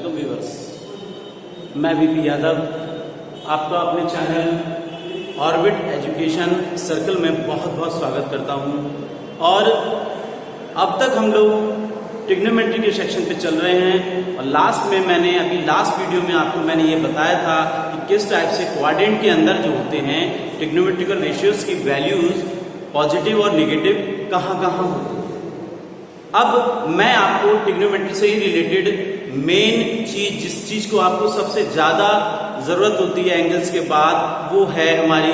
वालेकुम व्यूअर्स, मैं वीपी यादव आपका अपने चैनल ऑर्बिट एजुकेशन सर्कल में बहुत बहुत स्वागत करता हूं। और अब तक हम लोग ट्रिग्नोमेट्री के सेक्शन पे चल रहे हैं और लास्ट में लास्ट वीडियो में आपको मैंने ये बताया था कि किस टाइप से क्वाड्रेंट के अंदर जो होते हैं ट्रिग्नोमेट्रिकल रेशियोज की वैल्यूज पॉजिटिव और नेगेटिव कहाँ कहाँ होती है। अब मैं आपको ट्रिग्नोमेट्री से ही रिलेटेड मेन चीज, जिस चीज को आपको सबसे ज्यादा जरूरत होती है एंगल्स के बाद, वो है हमारी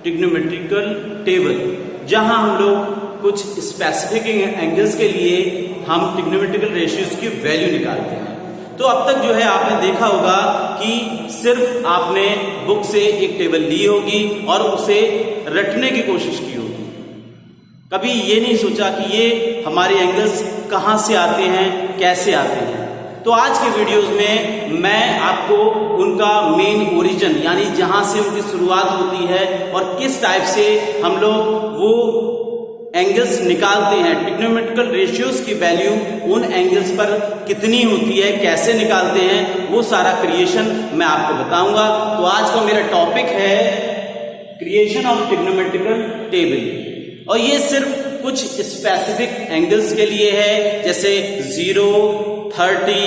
ट्रिग्नोमेट्रिकल टेबल, जहां हम लोग कुछ स्पेसिफिक एंगल्स के लिए हम ट्रिग्नोमेट्रिकल रेशियोज की वैल्यू निकालते हैं। तो अब तक जो है आपने देखा होगा कि सिर्फ आपने बुक से एक टेबल ली होगी और उसे रटने की कोशिश की होगी, कभी ये नहीं सोचा कि ये हमारे एंगल्स कहाँ से आते हैं, कैसे आते हैं। तो आज के वीडियोस में मैं आपको उनका मेन ओरिजिन, यानी जहां से उनकी शुरुआत होती है और किस टाइप से हम लोग वो एंगल्स निकालते हैं, ट्रिग्नोमेट्रिकल रेशियोज की वैल्यू उन एंगल्स पर कितनी होती है, कैसे निकालते हैं, वो सारा क्रिएशन मैं आपको बताऊंगा। तो आज का मेरा टॉपिक है क्रिएशन ऑफ ट्रिग्नोमेट्रिकल टेबल, और ये सिर्फ कुछ स्पेसिफिक एंगल्स के लिए है, जैसे 0, 30,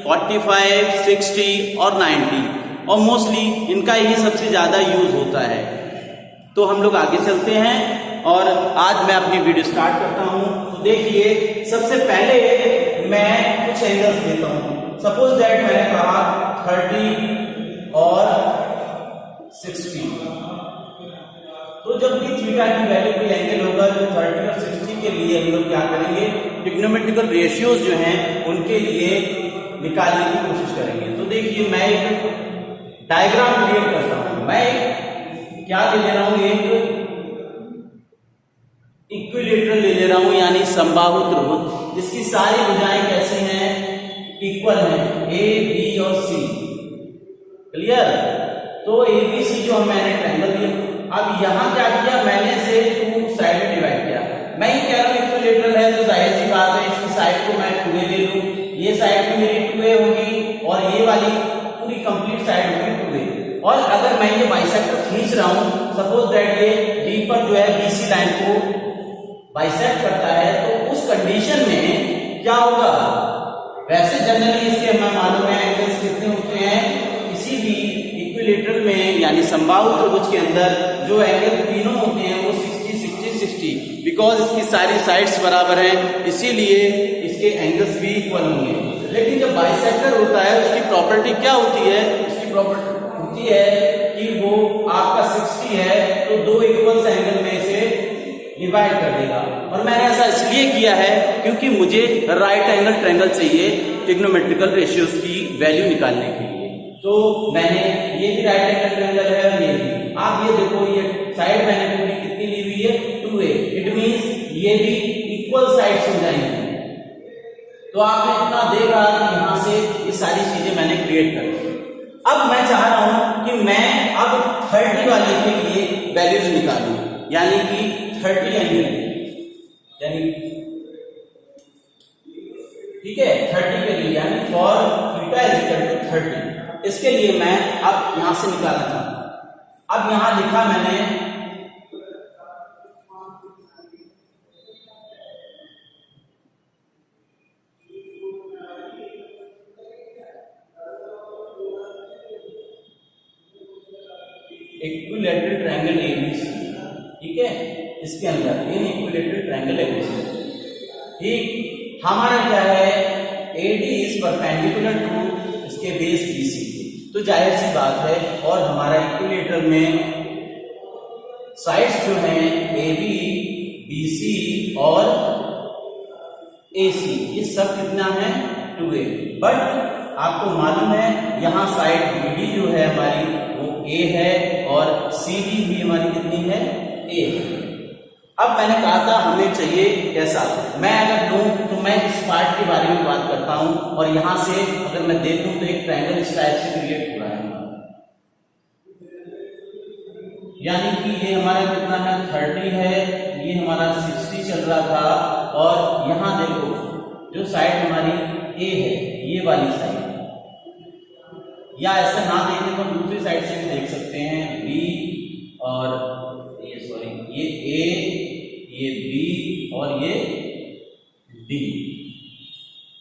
45, 60 और 90, और मोस्टली इनका ही सबसे ज्यादा यूज होता है। तो हम लोग आगे चलते हैं और आज मैं अपनी वीडियो स्टार्ट करता हूं। तो देखिए, सबसे पहले मैं कुछ एंगल्स देता हूं। सपोज दैट मैंने कहा 30 और 60, तो जब भी थीटा की वैल्यू कोई एंगल होगा जो 30 और 60 के लिए हम लोग क्या करेंगे, ट्रिग्नोमेट्रिकल रेशियोज जो हैं उनके लिए निकालने की कोशिश करेंगे। तो देखिए, मैं एक डायग्राम क्रिएट करता हूं। मैं क्या ले रहा हूं, एक इक्विलेटरल ले ले रहा हूं, यानी समबाहु त्रिभुज, जिसकी सारी भुजाएं कैसी हैं, इक्वल हैं, ए बी और सी। क्लियर? तो ए बी सी जो मैंने ट्रायंगल दिया, अब यहां क्या किया, मैंने इसे 2 साइड में डिवाइड किया। मैं ये कह रहा हूं इक्विलेटरल है तो जाहिर सी बात है इसकी साइड को मैं 2a ले लूं, ये साइड भी मेरी 2a होगी और ये वाली पूरी कंप्लीट साइड होगी 2a। और अगर मैं ये बाइसेक्टर खींच रहा हूं, सपोज दैट ये डी पर जो है बीसी लाइन को बाइसेक्ट करता है, तो उस कंडीशन में क्या होगा, वैसे जनरली इसके हमें मालूम है एंगल्स कितने होते हैं किसी भी इक्विलेटरल में, यानी समबाहु त्रिभुज के अंदर जो एंगल तीनों होते हैं वो 60 60 60, बिकॉज इसकी सारी साइड्स बराबर हैं, इसीलिए इसके एंगल्स भी इक्वल होंगे। लेकिन जब बाइसेक्टर होता है उसकी प्रॉपर्टी क्या होती है, उसकी प्रॉपर्टी होती है कि वो आपका 60 है तो 2 इक्वल एंगल में इसे डिवाइड कर देगा। और मैंने ऐसा इसलिए किया है क्योंकि मुझे राइट एंगल ट्रायंगल चाहिए ट्रिग्नोमेट्रिकल रेशियोज की वैल्यू निकालने के लिए। तो मैंने ये भी राइट एंगल ट्रायंगल है और ये भी, आप ये देखो, ये साइड मैंने पूरी कितनी ली हुई है, 2a। इट मींस ये भी इक्वल साइड्स हो जाएंगी। तो आपने इतना देखा कि यहां से ये सारी चीजें मैंने क्रिएट कर दी। अब मैं चाह रहा हूं कि मैं अब 30 वाले के लिए वैल्यूज निकालूं, यानी कि 30 एंगल, यानी ठीक है 30 के लिए, यानी for theta is equal to 30। इसके लिए मैं अब यहां से निकालना चाहता हूं। अब यहां लिखा मैंने इक्विलेटरल ट्रायंगल एबीसी, ठीक है, इसके अंदर इन इक्विलेटरल ट्रायंगल एबीसी, ठीक, हमारा क्या है, AD इज परपेंडिकुलर टू इसके बेस BC, तो जाहिर सी बात है, और हमारा इक्विलेटर में साइड्स जो हैं AB, BC और AC, ये सब कितना है, 2a। बट आपको मालूम है यहां साइड BD जो है हमारी वो A है और CD भी हमारी कितनी है, A। अब मैंने कहा था हमें चाहिए कैसा, मैं अगर लूं तो मैं इस पार्ट के बारे में बात करता हूं, और यहां से अगर मैं देखूं तो एक ट्रायंगल इस टाइप से क्रिएट हो रहा है, यानी कि ये हमारा कितना है, 30 है, ये हमारा 60 चल रहा था, और यहां देखो जो साइड हमारी A है, ये वाली साइड, या ऐसा ना देखें तो दूसरी साइड से भी देख सकते हैं, बी और ये ए, ये बी और ये डी,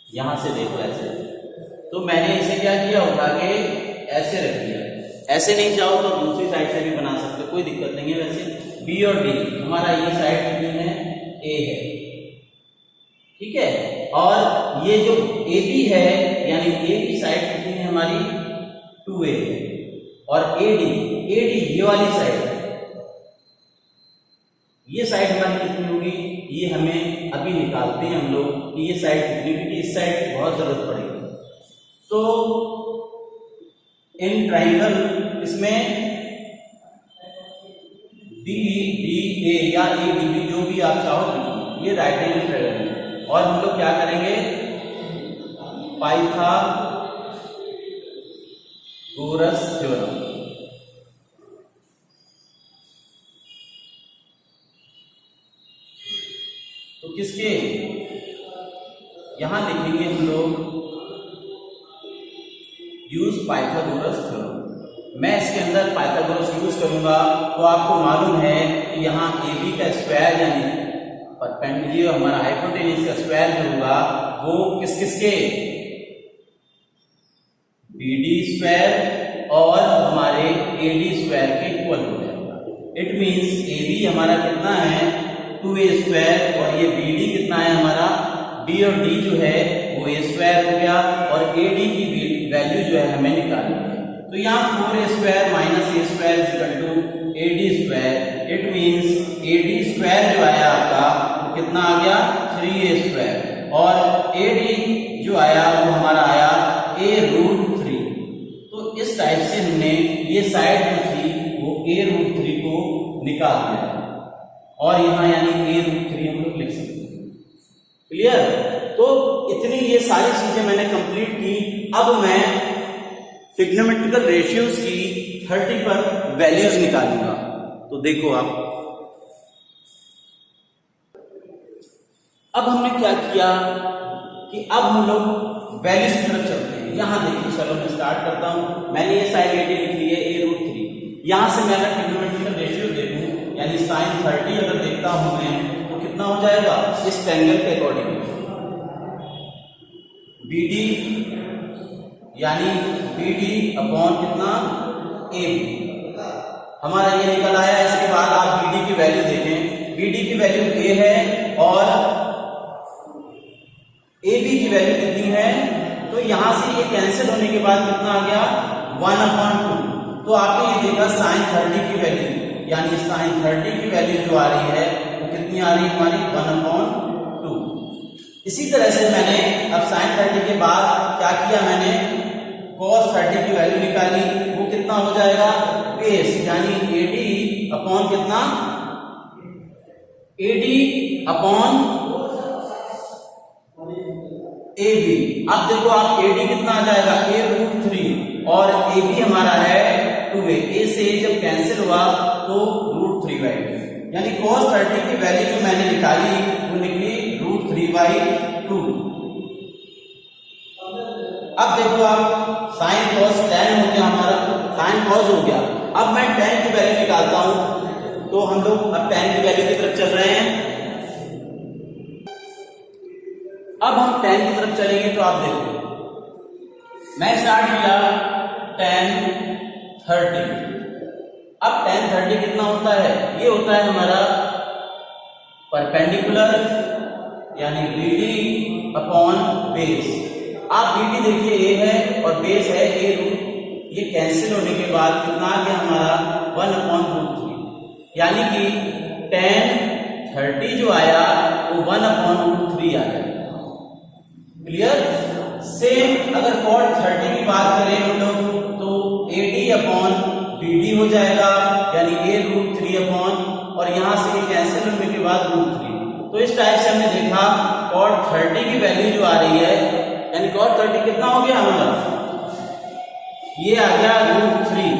यहां से देखो ऐसे। तो मैंने इसे क्या किया, उठा के ऐसे रख दिया। ऐसे नहीं चाहो तो दूसरी साइड से भी बना सकते हो, कोई दिक्कत नहीं है। वैसे बी और डी, हमारा ये साइड कितनी है, ए है, ठीक है। और ये जो ए बी है, यानी ए की साइड कितनी है हमारी, 2a है। और ए डी ये वाली साइड, ये साइड हमारी कितनी होगी, ये हमें अभी निकालते हैं हम लोग कि ये साइड कितनी, क्योंकि इस साइड की बहुत जरूरत पड़ेगी। तो इन ट्राइंगल इसमें डी ए या ए डी बी जो भी आप चाहो, ये राइट एंगल ट्रायंगल है। और हम लोग क्या करेंगे, पाइथागोरस थ्योरम, तो किसके, यहां लिखेंगे हम लोग यूज पाइथागोरस थ्योरम। मैं इसके अंदर पाइथागोरस यूज करूंगा। तो आपको मालूम है कि यहाँ ए बी का स्क्वायर यानी परपेंडिकुलर हमारा हाइपोटेन्यूज का स्क्वायर जो होगा वो किस किसके, बी डी स्क्वायर और हमारे ए डी स्क्वायर के इक्वल हो जाएगा। इट मीन्स ए बी हमारा कितना है, 2a स्क्वायर, और ये बी डी कितना है हमारा, बी और डी जो है वो ए स्क्वायर हो गया, और ए डी की वैल्यू जो है हमें निकालनी है। तो यहाँ 4a square minus a square equal to a d square. It means a d square जो आया आपका वो कितना आ गया, 3a स्क्वायर, और ए डी जो आया वो हमारा आया a√3। तो इस टाइप से हमने ये साइड जो थी वो a√3 को निकाल दिया, और यहाँ यानी a√3 हम लोग लिख सकते हैं। क्लियर। तो इतनी ये सारी चीजें मैंने कंप्लीट की। अब मैं ट्रिग्नोमेट्रिकल रेशियोज की 30 पर वैल्यूज निकालूंगा। तो देखो आप, अब हमने क्या किया कि अब हम लोग वैल्यूज की तरफ चलते हैं। यहां देखिए, चलो मैं स्टार्ट करता हूं। मैंने ये साइड ए डी लिख ली है a√3। यहां से मैं अगर ट्रिग्नोमेट्रिकल रेशियो देखूं यानी sin 30 अगर देखता हूं मैं, तो कितना हो जाएगा इस ट्रायंगल के अकॉर्डिंग, बी डी यानी बी डी अपॉन कितना, ए बी हमारा ये निकल आया। इसके बाद आप बी डी की वैल्यू देखें, बी डी की वैल्यू ए है और ए बी की वैल्यू कितनी है, तो यहां से ये कैंसिल होने के बाद कितना आ गया, 1/2। तो आपने ये देखा sin 30 की वैल्यू, यानी sin 30 की वैल्यू जो आ रही है वो कितनी आ रही है हमारी, 1/2। इसी तरह से मैंने अब sin 30 के बाद क्या किया, मैंने cos 30 की वैल्यू निकाली। वो कितना हो जाएगा, बेस यानी ए डी अपॉन कितना, a d upon a b. अब देखो आप ए डी कितना आ जाएगा, a√3, और ए बी हमारा है 2a। ए से जब कैंसिल हुआ तो √3/2, यानी cos 30 की वैल्यू जो मैंने निकाली वो निकली √3/2। अब देखो आप sin cos tan हो गया हमारा, sin cos हो गया। अब मैं tan की वैल्यू निकालता हूं। तो हम लोग अब tan की वैल्यू की तरफ चल रहे हैं। अब हम tan की तरफ चलेंगे। तो आप देखो, मैं स्टार्ट किया tan 30। अब tan 30 कितना होता है, ये होता है हमारा परपेंडिकुलर यानी बी डी अपॉन बेस। आप बी डी देखिए ए है और बेस है a√, ये कैंसिल होने के बाद कितना आ गया हमारा, 1/√3, यानी कि tan 30 जो आया वो 1/√3 आ गया। क्लियर। सेम अगर cot 30 की बात करें हम लोग, तो a d upon b d हो जाएगा, यानी a√3 अपॉन, और यहां से ये कैंसिल होने के बाद √3। तो इस टाइप से हमने देखा cot 30 की वैल्यू जो आ रही है, यानी cot 30 कितना हो गया हमारा, ये आ गया √3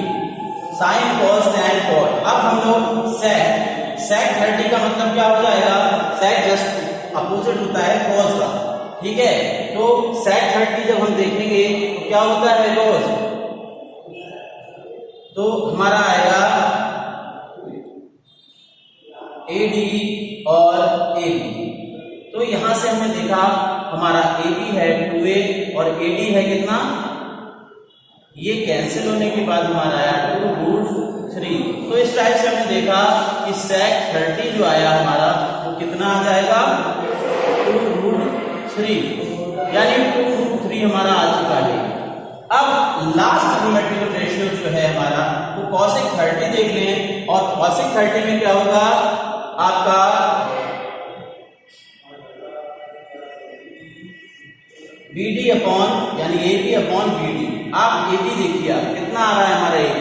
sin cos tan cot। अब हम लोग sec 30 का मतलब क्या हो जाएगा, sec जस्ट अपोजिट होता है cos का, ठीक है। तो sec 30 जब हम देखेंगे तो क्या होता है cos, तो हमारा आएगा AD और AB। तो यहां से हमने देखा हमारा AB है 2A और AD है कितना, ये कैंसिल होने के बाद हमारा आया 2√3। तो इस टाइप से हमने देखा कि sec 30 जो आया हमारा वो कितना आ जाएगा 2√3, यानी 2√3 हमारा आ चुका है। अब लास्ट ट्रिग्नोमेट्रिकल रेशियो जो है हमारा वो cosec 30 देख लें, और cosec 30 में क्या होगा आपका BD अपॉन यानी AB अपॉन BD। आप AB देखिए आप कितना आ रहा है हमारा AB,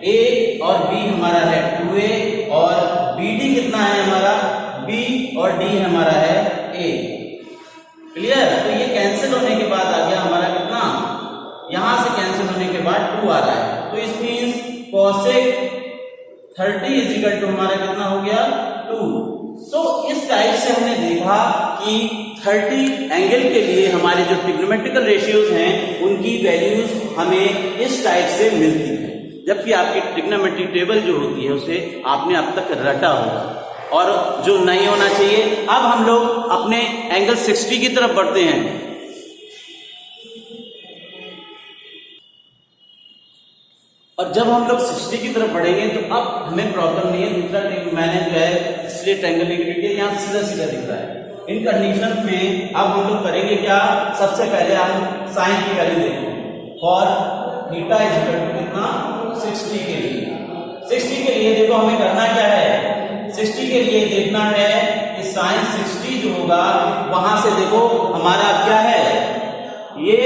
A और B हमारा है 2A और BD कितना है हमारा B और D हमारा है A। क्लियर। तो ये कैंसिल होने के बाद आ गया हमारा कितना, यहां से कैंसिल होने के बाद 2 आ रहा है। तो इस means cosec 30 is equal to हमारा कितना हो गया 2। तो इस टाइप से हमने देखा कि 30 एंगल के लिए हमारे जो ट्रिग्नोमेट्रिकल रेशियोज हैं उनकी वैल्यूज हमें इस टाइप से मिलती है, जबकि आपकी ट्रिग्नोमेट्री टेबल जो होती है उसे आपने अब तक रटा होगा और जो नहीं होना चाहिए। अब हम लोग अपने एंगल 60 की तरफ बढ़ते हैं। और जब हम लोग 60 की तरफ बढ़ेंगे तो अब हमें प्रॉब्लम नहीं है। दूसरा मैंने जो है इसलिए ट्रायंगल लिया, यहाँ सीधा सीधा दिख रहा है। इन कंडीशन में अब हम लोग करेंगे क्या, सबसे पहले हम साइन की वैल्यू देखेंगे for theta is equal to कितना 60 के लिए। 60 के लिए देखो हमें करना क्या है, 60 के लिए देखना है कि साइन 60 जो होगा वहां से देखो हमारा क्या है, ये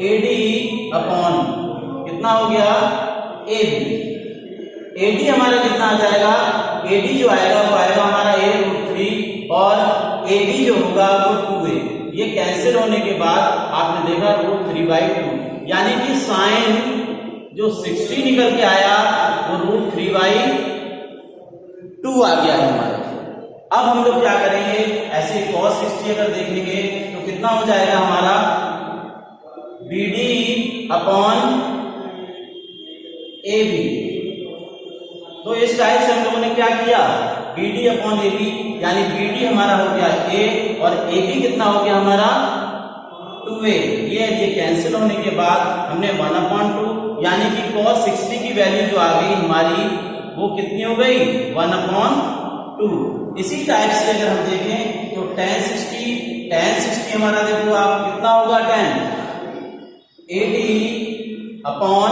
AD अपॉन कितना हो गया AB। AD हमारा कितना आ जाएगा, AD जो आएगा वो आएगा हमारा A√3 और AB जो होगा वो 2A। ये कैंसिल होने के बाद आपने देखा √3/2, यानी कि साइन जो 60 निकल के आया वो √3/2 आ गया है हमारा। अब हम लोग क्या करेंगे, ऐसे cos 60 अगर देखेंगे तो कितना हो जाएगा हमारा BD अपॉन AB। तो इस टाइप से हम लोगों ने क्या किया, BD अपॉन AB, यानी BD हमारा हो गया A और AB कितना हो गया हमारा 2A। ये कैंसिल होने के बाद हमने 1/2, यानी कि cos 60 की वैल्यू जो आ गई हमारी वो कितनी हो गई 1/2। इसी टाइप से अगर हम देखें तो tan 60 हमारा देखो आप कितना होगा tan AD अपॉन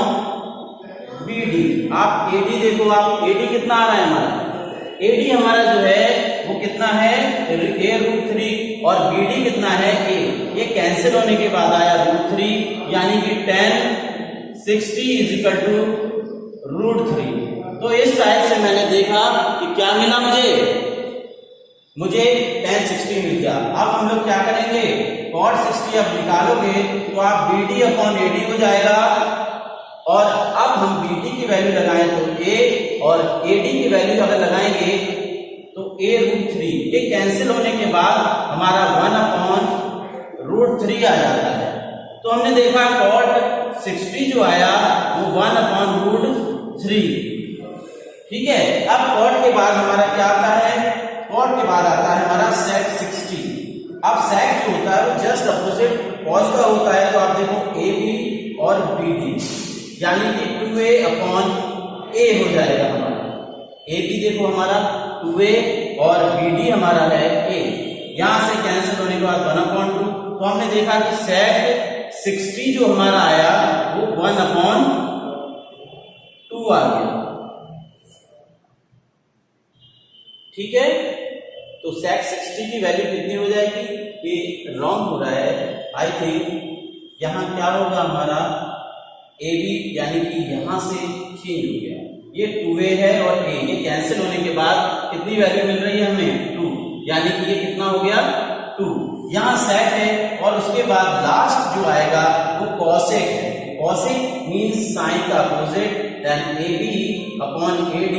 BD। आप AD देखो आप AD कितना आ रहा है हमारा, AD हमारा जो है वो कितना है A√3 और BD कितना है A। ये कैंसिल होने के बाद आया √3, यानी कि tan 60 इज इक्वल टू √3। तो इस टाइप से मैंने देखा कि क्या मिला मुझे tan 60 मिल गया। अब हम लोग क्या करेंगे, cot 60 अब निकालोगे तो आप BD अपॉन AD हो जाएगा, और अब हम BD की वैल्यू लगाएं तो A और AD की वैल्यू अगर लगाएंगे तो A√3। ये कैंसिल होने के बाद हमारा 1/√3 आ जाता है। तो हमने देखा cot 60 जो आया वो 1/√3। ठीक है। अब cot के बाद हमारा क्या आता है, cot के बाद आता है हमारा sec 60। अब sec जो होता है वो जस्ट अपोजिट cos का होता है। तो आप देखो AB और BD, यानी कि 2A अपॉन A हो जाएगा हमारा। AB देखो हमारा 2A और BD हमारा है A। यहां से कैंसिल होने के बाद 1/2। तो हमने देखा कि sec 60 जो हमारा आया वो 1/2 आ गया। ठीक है। तो sec 60 की वैल्यू कितनी हो जाएगी, ये रॉन्ग हो रहा है आई थिंक। यहां क्या होगा हमारा AB, यानी कि यहां से चेंज हो गया, ये 2A है और A। ये कैंसिल होने के बाद कितनी वैल्यू मिल रही है हमें 2, यानी कि ये कितना हो गया 2। यहां sec है और उसके बाद लास्ट जो आएगा वो cosec है। cosec मींस साइन का opposite, then AB upon AD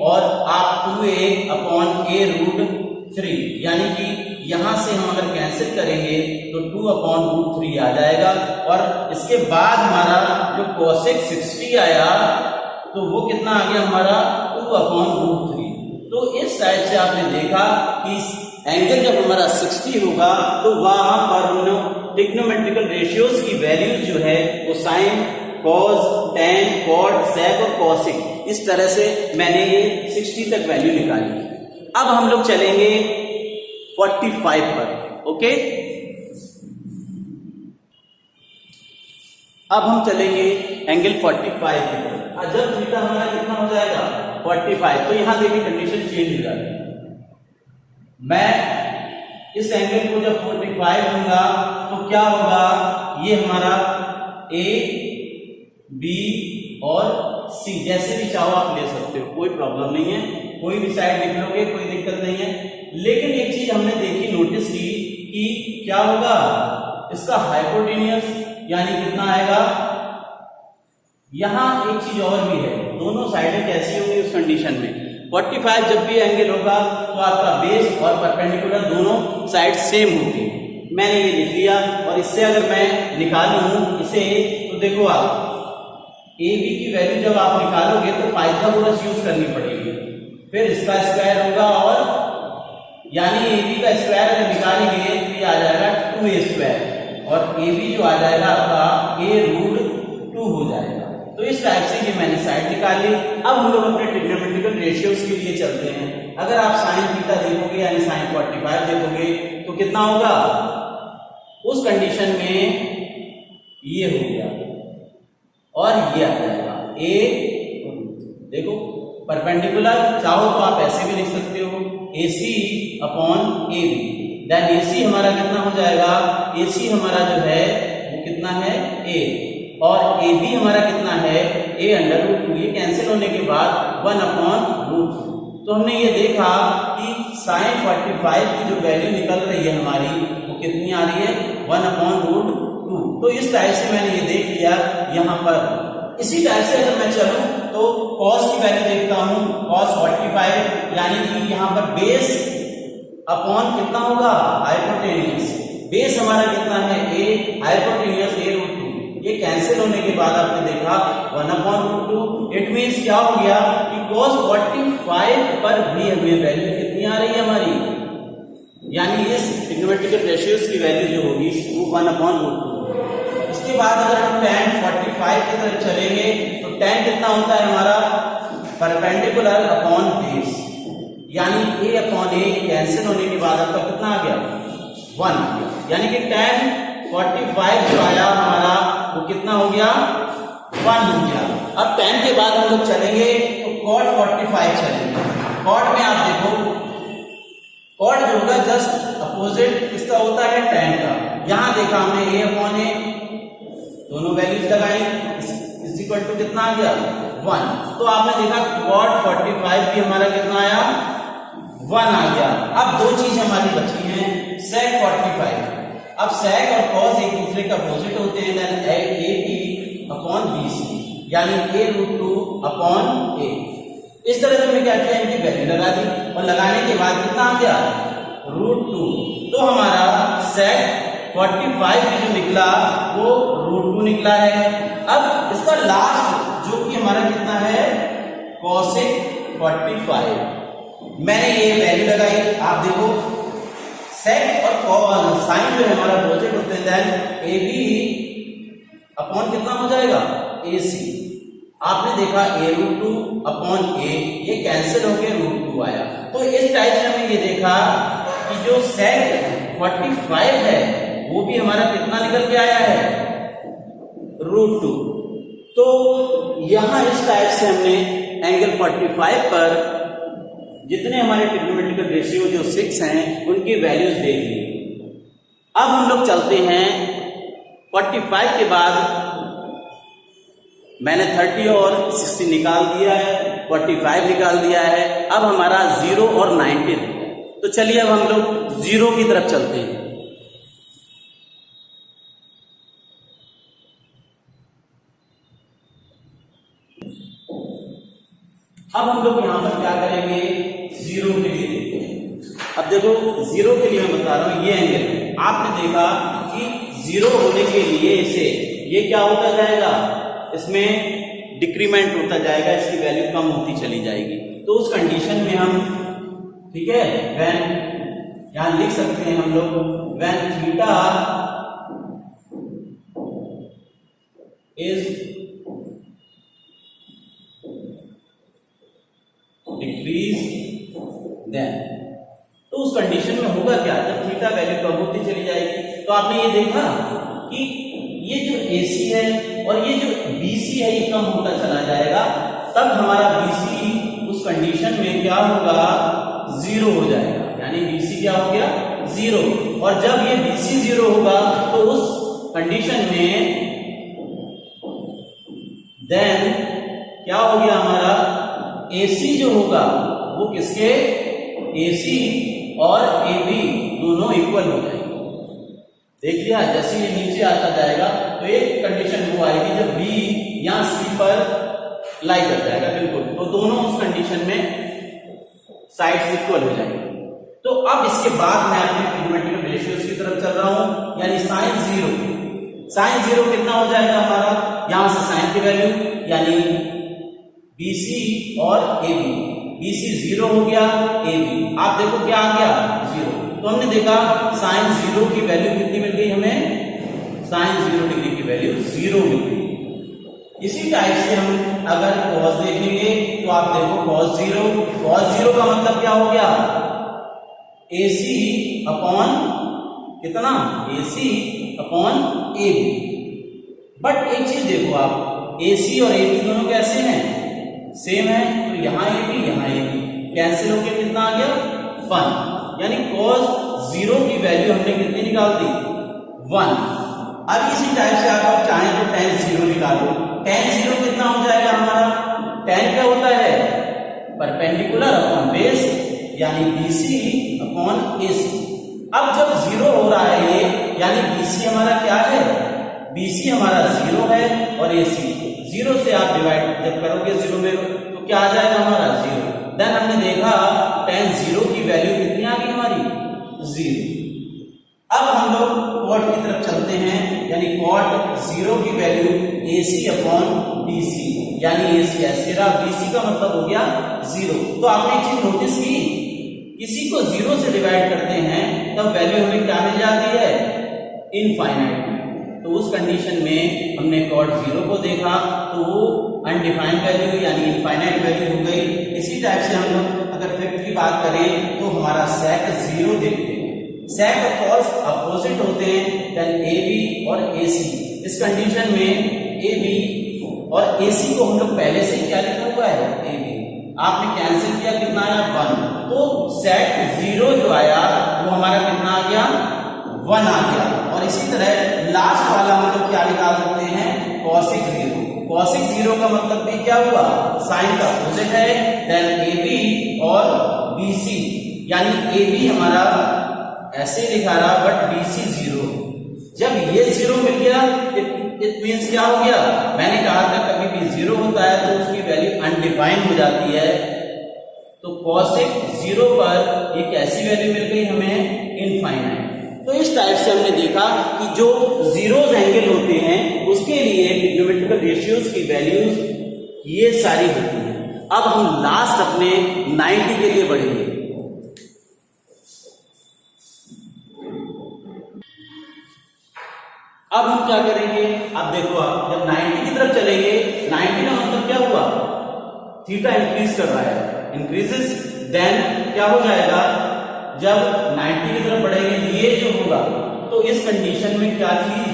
और आप 2A अपॉन A√3, यानी कि यहां से हम अगर कैंसिल करेंगे तो 2/√3 आ जाएगा, और इसके बाद हमारा जो cosec 60 आया तो वो कितना आ गया हमारा 2/√3। तो इस टाइप से आपने देखा कि एंगल जब हमारा 60 होगा तो वहां पर हमने ट्रिग्नोमेट्रिकल रेशियोज की वैल्यूज जो है वो साइन, कॉस, टेन, कॉट, सेक और कॉसिक, इस तरह से मैंने ये 60 तक वैल्यू निकाली। अब हम लोग चलेंगे 45 पर। ओके, अब हम चलेंगे एंगल 45 की तरफ। जब थीटा हमारा कितना हो जाएगा 45, तो यहां देखिए कंडीशन चेंज हो जाती है। मैं इस एंगल को जब 45 दूंगा तो क्या होगा, ये हमारा ए, बी और सी जैसे भी चाहो आप ले सकते हो, कोई प्रॉब्लम नहीं है, कोई भी साइड लिख लोगे, कोई दिक्कत नहीं है। लेकिन एक चीज हमने देखी, नोटिस की कि क्या होगा, इसका हाइपोटेनियस यानी कितना आएगा। यहां एक चीज और भी है, दोनों साइडें कैसी होंगी उस कंडीशन में। 45 जब भी एंगल होगा तो आपका बेस और परपेंडिकुलर दोनों साइड सेम होंगे। मैंने ये लिख लिया, और इससे अगर मैं निकालूं इसे तो देखो आप ए बी की वैल्यू जब आप निकालोगे तो पाइथागोरस यूज करनी पड़ेगी, फिर इसका स्क्वायर होगा, और यानी ए बी का स्क्वायर अगर निकालेंगे तो ये आ जाएगा 2a², और ए बी जो आ जाएगा आपका a√2 हो जाएगा। तो इस टाइप से ये मैंने साइड निकाली। अब हम लोग अपने ट्रिग्नोमेट्रिकल रेशियोज के लिए चलते हैं। अगर आप साइन थीटा देखोगे यानी साइन 45 देखोगे तो कितना होगा, उस कंडीशन में ये हो गया और ये आ जाएगा ए, देखो परपेंडिकुलर चाहो तो आप ऐसे भी लिख सकते हो AC/AB, देन AC हमारा कितना हो जाएगा, AC हमारा जो है वो कितना है A, और AB हमारा कितना है A√2। ये कैंसिल होने के बाद 1/√2। तो हमने ये देखा कि साइन 45 की जो वैल्यू निकल रही है हमारी वो कितनी आ रही है 1/√2। तो इस टाइप से मैंने ये देख लिया यहाँ पर। इसी टाइप से अगर मैं चलूं तो cos की वैल्यू देखता हूं, cos 45 यानी कि यहाँ पर बेस अपॉन कितना होगा हाइपोटेनियस। बेस हमारा कितना है A, हाइपोटेनियस A√2। ये कैंसिल होने के बाद आपने देखा 1/√2। इट मींस क्या हो गया कि cos 45 पर भी हमें वैल्यू कितनी आ रही है हमारी, यानी इस ट्रिग्नोमेट्रिकल रेशियोज की वैल्यू जो होगी वो 1/√2। इसके बाद अगर हम tan 45 की तरफ चलेंगे तो tan कितना होता है हमारा परपेंडिकुलर अपॉन बेस, यानी A/A कैंसिल होने के बाद आपका कितना आ गया 1 आ गया, यानी कि tan 45 जो आया हमारा वो कितना हो गया 1 हो गया। अब tan के बाद हम लोग चलेंगे तो cot 45 चलेंगे। cot में आप देखो cot जो होगा जस्ट अपोजिट किसका होता है tan का। यहां देखा हमने A/A दोनों वैल्यूज लगाई, इज इक्वल टू कितना आ गया 1। तो आपने देखा cot 45 भी हमारा कितना आया 1 आ गया। अब दो चीज हमारी बची हैं, sec 45। अब sec और cos एक दूसरे का अपोजिट होते हैं, देन AB/BC यानी A√2/A। इस तरह से हमने क्या किया, इनकी वैल्यू लगा दी, और लगाने के बाद कितना आ गया √2। तो हमारा sec 45 भी जो निकला वो √2 निकला है। अब इसका लास्ट जो कि हमारा कितना है cosec 45, मैंने ये वैल्यू लगाई। आप देखो sec और साइन जो है हमारा अपोजिट होते हैं, देन AB कितना हो जाएगा AC। आपने देखा A√2/A, ये कैंसिल होकर √2 आया। तो इस टाइप से हमने ये देखा कि जो sec 45 है वो भी हमारा कितना निकल के आया है √2। तो यहां इस टाइप से हमने एंगल 45 पर जितने हमारे ट्रिग्नोमेट्रिकल रेशियो जो 6 हैं उनकी वैल्यूज देख ली। अब हम लोग चलते हैं 45 के बाद मैंने 30 और 60 निकाल दिया है, 45 निकाल दिया है। अब हमारा 0 और 90 है। तो चलिए अब हम लोग 0 की तरफ चलते हैं। अब हम लोग यहां पर क्या करेंगे 0 के लिए देखते हैं। अब देखो जीरो के लिए मैं बता रहा हूं, ये एंगल आपने देखा कि जीरो होने के लिए इसे ये क्या होता जाएगा, इसमें डिक्रीमेंट होता जाएगा, इसकी वैल्यू कम होती चली जाएगी। तो उस कंडीशन में हम, ठीक है, व्हेन यहां लिख सकते हैं हम लोग, when theta is decrease then, तो उस कंडीशन में होगा क्या, जब थीटा वैल्यू कम होती चली जाएगी। तो आपने ये देखा कि ये जो AC है और ये जो BC है ये कम होता चला जाएगा, तब हमारा BC उस कंडीशन में क्या होगा, जीरो हो जाएगा, यानी BC क्या हो गया, जीरो। और जब ये BC जीरो होगा तो उस कंडीशन में देन क्या हो गया, हमारा AC जो होगा वो किसके, AC और AB दोनों इक्वल हो जाएंगे। देख लिया, जैसे ये नीचे आता जाएगा तो एक कंडीशन वो आएगी जब B या C पर लाई कर जाएगा, बिल्कुल, तो दोनों उस कंडीशन में साइड्स इक्वल हो जाएंगे। तो अब इसके बाद मैं अपने ट्रिग्नोमेट्रिक रेशियोज की तरफ चल रहा हूं, यानी साइन जीरो कितना हो जाएगा हमारा, यहां से साइन की वैल्यू यानी BC और AB, BC जीरो हो गया, AB आप देखो क्या आ गया, जीरो। तो हमने देखा साइन जीरो की वैल्यू कितनी मिल गई हमें, साइन 0 डिग्री की वैल्यू जीरो मिल गई। इसी टाइप से हम अगर कॉस देखेंगे तो आप देखो कॉस जीरो का मतलब क्या हो गया, AC अपॉन कितना, AC अपॉन AB। बट एक चीज देखो आप, AC और AB दोनों कैसे हैं, सेम है, तो यहाँ AB कैंसिल होकर कितना आ गया, 1, यानी cos जीरो की वैल्यू हमने कितनी निकाल दी, 1। अब इसी टाइप से आप चाहें तो tan जीरो निकालो, tan जीरो कितना हो जाएगा हमारा, tan क्या होता है, परपेंडिकुलर अपॉन बेस, यानी BC अपॉन AC। अब जब जीरो हो रहा है ये, यानी BC हमारा क्या है, BC हमारा जीरो है और AC जीरो से आप डिवाइड जब करोगे जीरो में तो क्या आ जाएगा हमारा, जीरो। देन हमने देखा tan जीरो की वैल्यू कितनी आ गई हमारी, जीरो। अब हम लोग कॉट की तरफ चलते हैं, यानी कॉट जीरो की वैल्यू AC अपॉन BC, यानी AC ऐसे रहा, BC का मतलब हो गया जीरो। तो आपने एक चीज नोटिस की, किसी को जीरो से डिवाइड करते हैं तब वैल्यू हमें क्या मिल जाती है, इनफाइनाइट। तो उस कंडीशन में हमने कॉट जीरो को देखा तो वो अनडिफाइंड वैल्यू यानी इनफाइनाइट वैल्यू हो गई। इसी टाइप से हम लोग अगर फिफ्थ की बात करें तो हमारा सेक जीरो देखते हैं, सेक और कॉस अपोजिट होते हैं, देन AB और AC। इस कंडीशन में AB और AC को हम लोग पहले से क्या लिखा हुआ है, AB, आपने कैंसिल किया, कितना आया, 1। तो सेक जीरो जो आया वो हमारा कितना आ गया, 1 आ गया। और इसी तरह लास्ट वाला हम लोग क्या निकाल सकते हैं, कॉसिक जीरो। कॉसिक जीरो का मतलब भी क्या हुआ, साइन का अपोजिट है, देन AB और BC, यानी AB हमारा ऐसे लिखा रहा बट BC जीरो। जब ये जीरो मिल गया इट मींस क्या हो गया, मैंने कहा था कभी भी जीरो होता है तो उसकी वैल्यू अनडिफाइंड हो जाती है। तो कॉसिक जीरो पर एक ऐसी वैल्यू मिल गई हमें, इनफाइनाइट। तो इस टाइप से हमने देखा कि जो जीरोस एंगल होते हैं उसके लिए ट्रिग्नोमेट्रिकल रेशियोज की वैल्यूज ये सारी होती हैं। अब हम लास्ट अपने 90 के लिए बढ़ेंगे। अब हम क्या करेंगे, अब देखो आप जब 90 की तरफ चलेंगे, 90 का मतलब क्या हुआ, थीटा इंक्रीज कर रहा है, इंक्रीजेस, देन क्या हो जाएगा, जब 90 की तरफ बढ़ेंगे ये जो होगा तो इस कंडीशन में क्या चीज,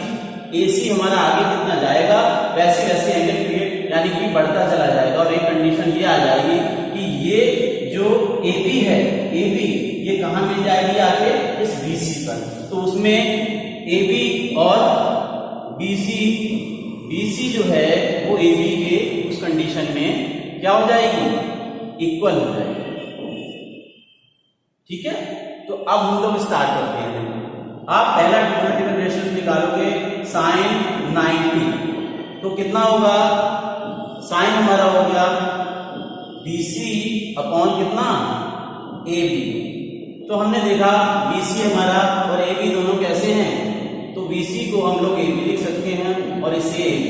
AC हमारा आगे कितना जाएगा वैसे वैसे एंगल क्रिएट यानी कि बढ़ता चला जाएगा। और एक कंडीशन ये आ जाएगी कि ये जो AB है, AB ये कहां मिल जाएगी आगे, इस BC पर। तो उसमें AB और BC जो है वो AB के उस कंडीशन में क्या हो जाएगी, इक्वल हो जाएगी। ठीक है, तो अब हम लोग स्टार्ट करते हैं। आप पहला ट्रिग्नोमेट्रिकल रेशियो निकालोगे साइन 90, तो कितना होगा, साइन हमारा हो गया BC अपॉन कितना, AB। तो हमने देखा BC हमारा और AB दोनों कैसे हैं, तो BC को हम लोग AB लिख सकते हैं और इसे AB,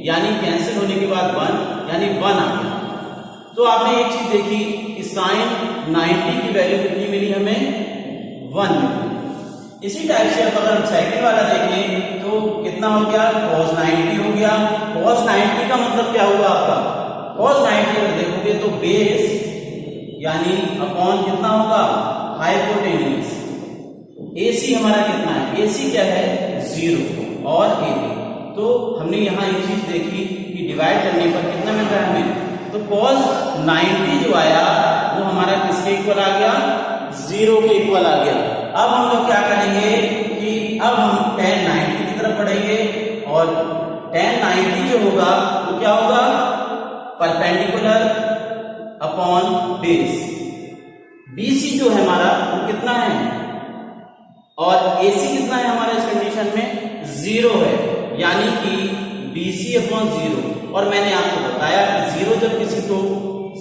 यानी कैंसिल होने के बाद 1 यानी 1 आ गया। तो आपने एक चीज देखी कि साइन 90 की वैल्यू कितनी मिली हमें, 1 मिली। इसी टाइप से अब अगर सेकंड वाला देखें तो कितना हो गया, cos 90 हो गया। cos 90 का मतलब क्या हुआ आपका, cos 90 अगर देखोगे तो बेस यानी अपॉन कितना होगा, हाइपोटेन्यूज। AC हमारा कितना है, AC क्या है 0 और AB। तो हमने यहाँ एक चीज देखी कि डिवाइड करने पर कितना मिल रहा है हमें, तो cos 90 जो आया वो हमारा किसके इक्वल आ गया, 0 के इक्वल आ गया। अब हम लोग क्या करेंगे कि अब हम tan 90 की तरफ बढ़ेंगे और tan 90 जो होगा वो क्या होगा, परपेंडिकुलर अपॉन बेस। BC जो है हमारा वो कितना है और AC कितना है हमारा इस कंडीशन में 0 है, यानी कि BC अपॉन 0। और मैंने आपको बताया कि 0 जब किसी को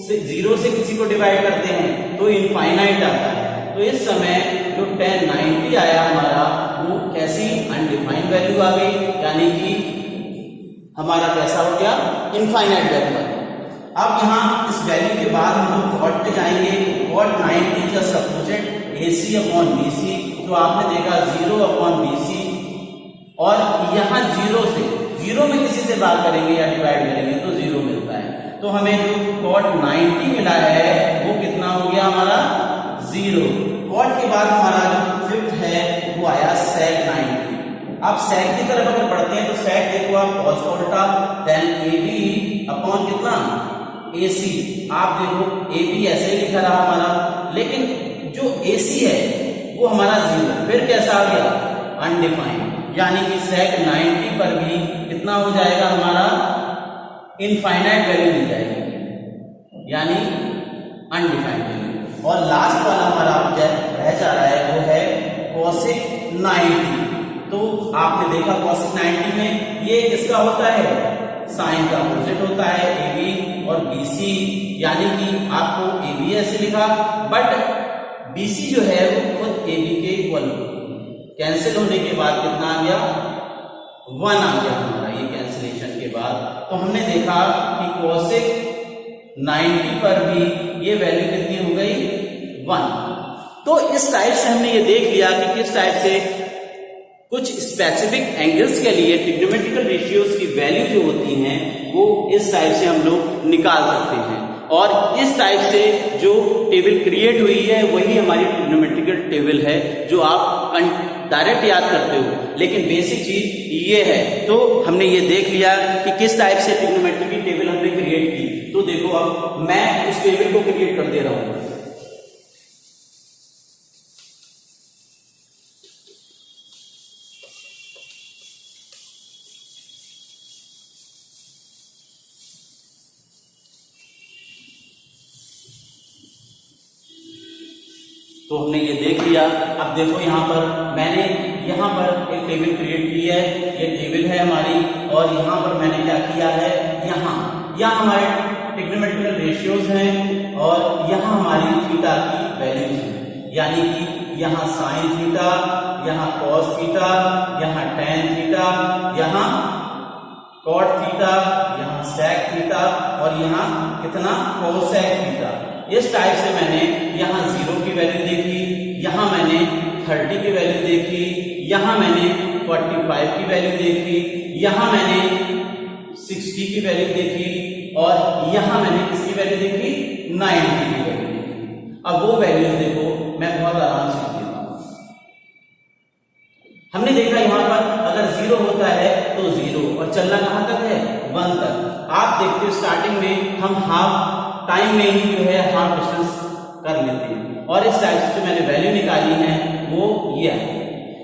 0 से किसी को डिवाइड करते हैं तो इनफाइनाइट आता है। तो इस समय जो tan 90 आया हमारा वो कैसी अनडिफाइंड वैल्यू आ गई, यानी कि हमारा कैसा हो गया, इनफाइनाइट वैल्यू आ गई। अब यहाँ इस वैल्यू के बाद हम लोग cot पे जाएंगे। cot 90 just opposite AC upon BC। तो आपने देखा 0 अपॉन BC और यहाँ 0 में किसी से बात करेंगे या डिवाइड करेंगे तो 0 मिलता है। तो हमें जो cot 90 मिला है वो कितना हो गया हमारा 0। cot के बाद हमारा जो फिफ्थ है वो आया sec 90। अब sec की तरफ अगर बढ़ते हैं तो sec देखो आप cos का उल्टा, then AB अपॉन कितना AC। आप देखो AB ऐसे ही लिखा रहा हमारा, लेकिन जो AC है वो हमारा 0, फिर कैसा आ गया अनडिफाइंड, यानी कि sec 90 पर भी कितना हो जाएगा हमारा इनफाइनाइट वैल्यू मिल जाएगी, यानी अनडिफाइंड वैल्यू। और लास्ट वाला हमारा रह जा रहा है वो है cosec 90। तो आपने देखा cosec 90 में ये किसका होता है, साइन का अपोजिट होता है AB और BC, यानी कि आपको AB ऐसे लिखा बट BC जो है वो खुद AB के इक्वल, कैंसिल होने के बाद कितना आ गया 1 आ गया हमारा ये कैंसिलेशन के बाद। तो हमने देखा कि cosec 90 पर भी ये वैल्यू कितनी हो गई 1। तो इस टाइप से हमने ये देख लिया कि किस टाइप से कुछ स्पेसिफिक एंगल्स के लिए ट्रिग्नोमेट्रिकल रेशियोज की वैल्यू जो होती हैं वो इस टाइप से हम लोग निकाल सकते हैं। और इस टाइप से जो टेबल क्रिएट हुई है वही हमारी ट्रिग्नोमेट्रिकल टेबल है जो आप डायरेक्ट याद करते हो, लेकिन बेसिक चीज ये है। तो हमने ये देख लिया कि किस टाइप से ट्रिग्नोमेट्री की टेबल हमने क्रिएट की। तो देखो अब मैं उस टेबल को क्रिएट कर दे रहा हूं। तो हमने ये देख लिया। अब देखो यहाँ पर मैंने यहाँ पर एक टेबल क्रिएट की है, ये टेबल है हमारी, और यहाँ पर मैंने क्या किया है, यहाँ हमारे ट्रिग्नोमेट्रिकल रेशियोज हैं और यहाँ हमारी थीटा की वैल्यूज हैं, यानी कि यहाँ साइन थीटा, यहाँ कॉस थीटा, यहाँ टेन थीटा, यहाँ कॉट थीटा, यहाँ सेक थीटा और यहाँ कितना कोसेक थीटा। इस टाइप से मैंने यहाँ 0 की वैल्यू देखी, यहाँ मैंने 30 की वैल्यू देखी, यहाँ मैंने 45 की वैल्यू देखी, यहाँ मैंने 60 की वैल्यू देखी और यहाँ मैंने किसकी वैल्यू देखी 90 की वैल्यू देखी। अब वो वैल्यूज देखो मैं बहुत आराम से लिख देता हूं। हमने देखा यहाँ पर अगर 0 होता है तो 0 और चलना कहां तक है 1 तक। आप देखते हो स्टार्टिंग में हम हाफ टाइम में ही जो है हाफ डिस्टेंस कर लेते हैं और इस टाइप से जो मैंने वैल्यू निकाली है वो ये है।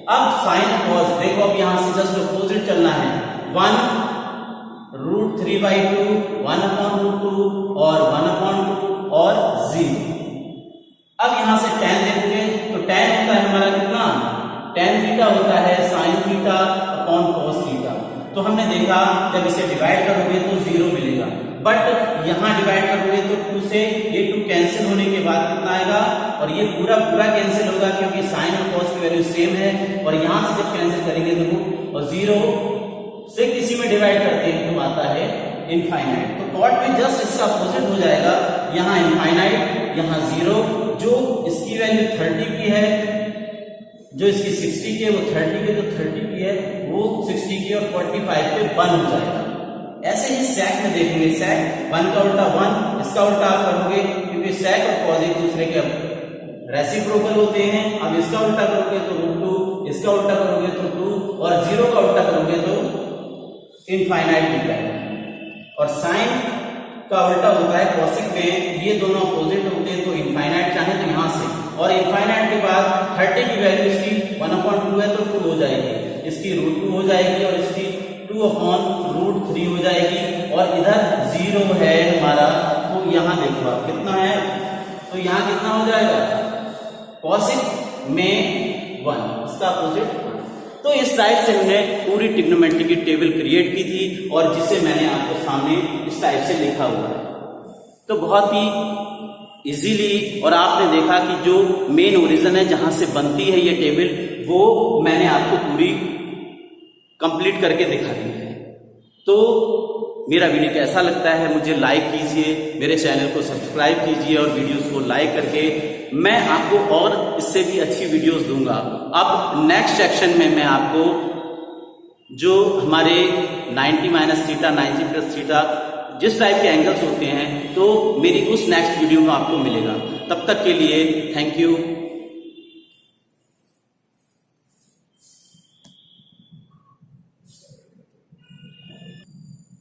अब साइन कॉस देखो, अब यहां से जस्ट अपोजिट चलना है, 1√3/2, 1/√2 और 1/2 और 0। अब यहां से tan देखोगे तो tan होता है हमारा कितना, tan थीटा होता है sin theta upon cos theta. तो हमने देखा जब इसे डिवाइड करोगे तो 0 मिलेगा। बट यहाँ डिवाइड करोगे तो 2 से ये 2 कैंसिल होने के बाद कितना आएगा, और ये पूरा कैंसिल होगा क्योंकि साइन और कॉस की वैल्यू सेम है, और यहाँ से जब कैंसिल करेंगे तो रूट, और 0 से किसी में डिवाइड करते हैं तो आता है इनफाइनाइट। तो कॉट भी जस्ट इसका अपोजिट हो जाएगा, यहाँ इनफाइनाइट, यहाँ 0, जो इसकी वैल्यू 30 की है, जो इसकी 60 की है वो 30 की, जो 30 की है वो 60 की, और 45 पे 1 हो जाएगा। ऐसे ही sec में देखेंगे, sec 1 का उल्टा 1, इसका उल्टा आप करोगे क्योंकि sec और cos एक दूसरे के रेसिप्रोकल होते हैं। अब इसका उल्टा करोगे तो √2, इसका उल्टा करोगे तो 2, और 0 का उल्टा करोगे तो इनफाइनाइट मिल जाएगा। और साइन का उल्टा होता है cosec में, ये दोनों अपोजिट होते हैं, तो इनफाइनाइट चाहे तो यहाँ से, और इनफाइनाइट के बाद 30 की वैल्यू इसकी 1/2 है तो 2 हो जाएगी, इसकी √2 हो जाएगी, और इसकी 2/√3 हो जाएगी, और इधर 0 है हमारा, तो यहाँ देखो आप कितना है, तो यहाँ कितना हो जाएगा, cosec में 1, इसका अपोजिट। तो इस टाइप से हमने पूरी ट्रिग्नोमेट्री की टेबल क्रिएट की थी, और जिसे मैंने आपको सामने इस टाइप से लिखा हुआ है। तो बहुत ही इजीली, और आपने देखा कि जो मेन ओरिजिन है जहां से बनती है ये टेबल, वो मैंने आपको पूरी कंप्लीट करके दिखा दी है। तो मेरा वीडियो कैसा लगता है मुझे लाइक कीजिए, मेरे चैनल को सब्सक्राइब कीजिए, और वीडियोस को लाइक करके मैं आपको और इससे भी अच्छी वीडियोस दूंगा। अब नेक्स्ट सेक्शन में मैं आपको जो हमारे 90 - थीटा, 90 + थीटा जिस टाइप के एंगल्स होते हैं, तो मेरी उस नेक्स्ट वीडियो में आपको मिलेगा। तब तक के लिए थैंक यू।